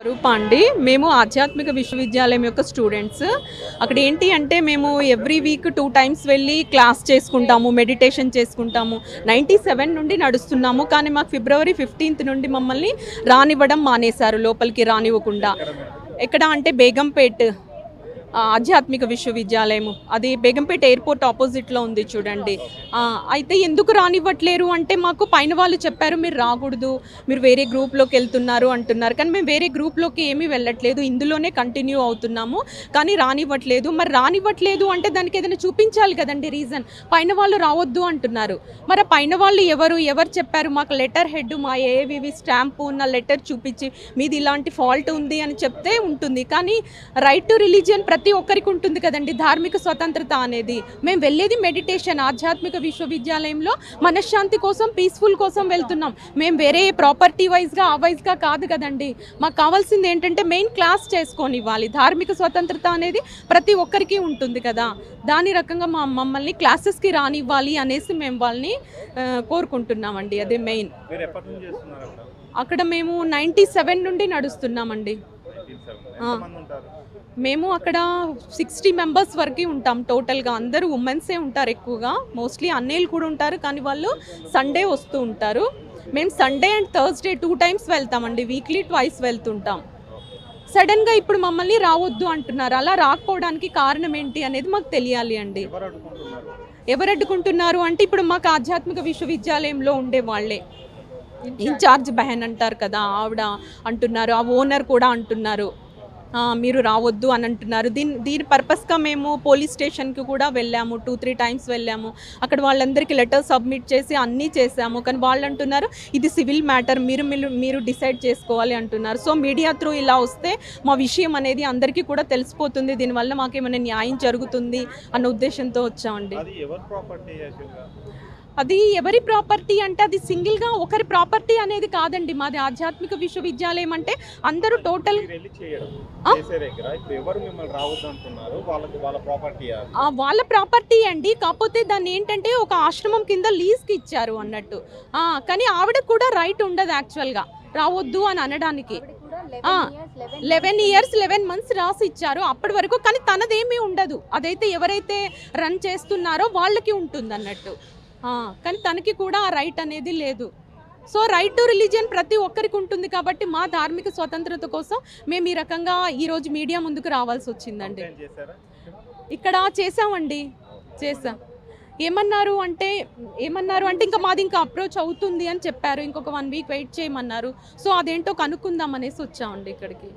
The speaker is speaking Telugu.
రూపా అండి. మేము ఆధ్యాత్మిక విశ్వవిద్యాలయం యొక్క స్టూడెంట్స్. అక్కడ ఏంటి అంటే మేము ఎవ్రీ వీక్ 2 టైమ్స్ వెళ్ళి క్లాస్ చేసుకుంటాము, మెడిటేషన్ చేసుకుంటాము. 97 నుండి నడుస్తున్నాము. కానీ మాకు ఫిబ్రవరి 15th నుండి మమ్మల్ని రానివ్వడం మానేశారు, లోపలికి రానివ్వకుండా. ఎక్కడ అంటే బేగంపేట్ ఆధ్యాత్మిక విశ్వవిద్యాలయము, అది బేగంపేట ఎయిర్పోర్ట్ ఆపోజిట్లో ఉంది చూడండి. అయితే ఎందుకు రానివ్వట్లేరు అంటే మాకు పైన వాళ్ళు చెప్పారు మీరు రాకూడదు, మీరు వేరే గ్రూప్లోకి వెళ్తున్నారు అంటున్నారు. కానీ మేము వేరే గ్రూప్లోకి ఏమీ వెళ్ళట్లేదు, ఇందులోనే కంటిన్యూ అవుతున్నాము. కానీ రానివ్వట్లేదు. మరి రానివ్వట్లేదు అంటే దానికి ఏదైనా చూపించాలి కదండి రీజన్. పైన వాళ్ళు రావద్దు అంటున్నారు. మరి పైన వాళ్ళు ఎవరు చెప్పారు? మాకు లెటర్ హెడ్, మా ఏవివి స్టాంపు ఉన్న లెటర్ చూపించి మీది ఇలాంటి ఫాల్ట్ ఉంది అని చెప్తే ఉంటుంది. కానీ రైట్ టు రిలీజియన్ ప్రతి ఒక్కరికి ఉంటుంది కదండి, ధార్మిక స్వతంత్రత అనేది. మేము వెళ్ళేది మెడిటేషన్, ఆధ్యాత్మిక విశ్వవిద్యాలయంలో మనశ్శాంతి కోసం, పీస్ఫుల్ కోసం వెళ్తున్నాం. మేము వేరే ప్రాపర్టీ వైజ్గా ఆ వైజ్గా కాదు కదండి. మాకు కావాల్సింది ఏంటంటే మెయిన్ క్లాస్ చేసుకొని ఇవ్వాలి. ధార్మిక స్వతంత్రత అనేది ప్రతి ఒక్కరికి ఉంటుంది కదా, దాని రకంగా మమ్మల్ని క్లాసెస్కి రానివ్వాలి అనేసి మేము వాళ్ళని కోరుకుంటున్నామండి. అదే మెయిన్. అక్కడ మేము 97 నుండి నడుస్తున్నామండి. మేము అక్కడ 60 మెంబర్స్ వరకు ఉంటాం టోటల్గా. అందరూ ఉమెన్సే ఉంటారు ఎక్కువగా, మోస్ట్లీ అన్నయ్యలు కూడా ఉంటారు. కానీ వాళ్ళు సండే వస్తూ ఉంటారు. మేము సండే అండ్ థర్స్డే 2 టైమ్స్ వెళ్తామండి, వీక్లీ 2 వెళ్తుంటాం. సడన్గా ఇప్పుడు మమ్మల్ని రావద్దు అంటున్నారు. అలా రాకపోవడానికి కారణం ఏంటి అనేది మాకు తెలియాలి అండి. ఎవరు అడ్డుకుంటున్నారు అంటే ఇప్పుడు మాకు ఆధ్యాత్మిక విశ్వవిద్యాలయంలో ఉండే వాళ్ళే, ఇన్ఛార్జ్ బెహన్ అంటారు కదా, ఆవిడ అంటున్నారు. ఆ ఓనర్ కూడా అంటున్నారు మీరు రావద్దు అని అంటున్నారు. దీని పర్పస్గా మేము పోలీస్ స్టేషన్కి కూడా వెళ్ళాము, 2-3 టైమ్స్ వెళ్ళాము. అక్కడ వాళ్ళందరికీ లెటర్ సబ్మిట్ చేసి అన్నీ చేసాము. కానీ వాళ్ళు అంటున్నారు ఇది సివిల్ మ్యాటర్, మీరు డిసైడ్ చేసుకోవాలి అంటున్నారు. సో మీడియా త్రూ ఇలా వస్తే మా విషయం అనేది అందరికీ కూడా తెలిసిపోతుంది, దీనివల్ల మాకేమైనా న్యాయం జరుగుతుంది అన్న ఉద్దేశంతో వచ్చామండి. అది ఎవరి ప్రాపర్టీ అంటే అది సింగిల్గా ఒకరి ప్రాపర్టీ అనేది కాదండి. మాది ఆధ్యాత్మిక విశ్వవిద్యాలయం అంటే అందరూ టోటల్ వాళ్ళ ప్రాపర్టీ అండి. కాకపోతే దాన్ని ఏంటంటే ఒక ఆశ్రమం కింద లీజ్కి ఇచ్చారు అన్నట్టు. కానీ ఆవిడ కూడా రైట్ ఉండదు యాక్చువల్గా రావద్దు అని అనడానికి. 11 years 11 months రాసి ఇచ్చారు అప్పటి వరకు. కానీ తనదేమీ ఉండదు, అదైతే ఎవరైతే రన్ చేస్తున్నారో వాళ్ళకి ఉంటుంది అన్నట్టు. కానీ తనకి కూడా ఆ రైట్ అనేది లేదు. సో రైట్ టు రిలీజియన్ ప్రతి ఒక్కరికి ఉంటుంది కాబట్టి మా ధార్మిక స్వతంత్రత కోసం మేము ఈ రకంగా ఈరోజు మీడియా ముందుకు రావాల్సి వచ్చిందండి. ఇక్కడ చేసామండి, ఏమన్నారు అంటే ఇంకా మాది ఇంకా అప్రోచ్ అవుతుంది అని చెప్పారు. ఇంకొక 1 week వెయిట్ చేయమన్నారు. సో అదేంటో కనుక్కుందాం అనేసి వచ్చామండి ఇక్కడికి.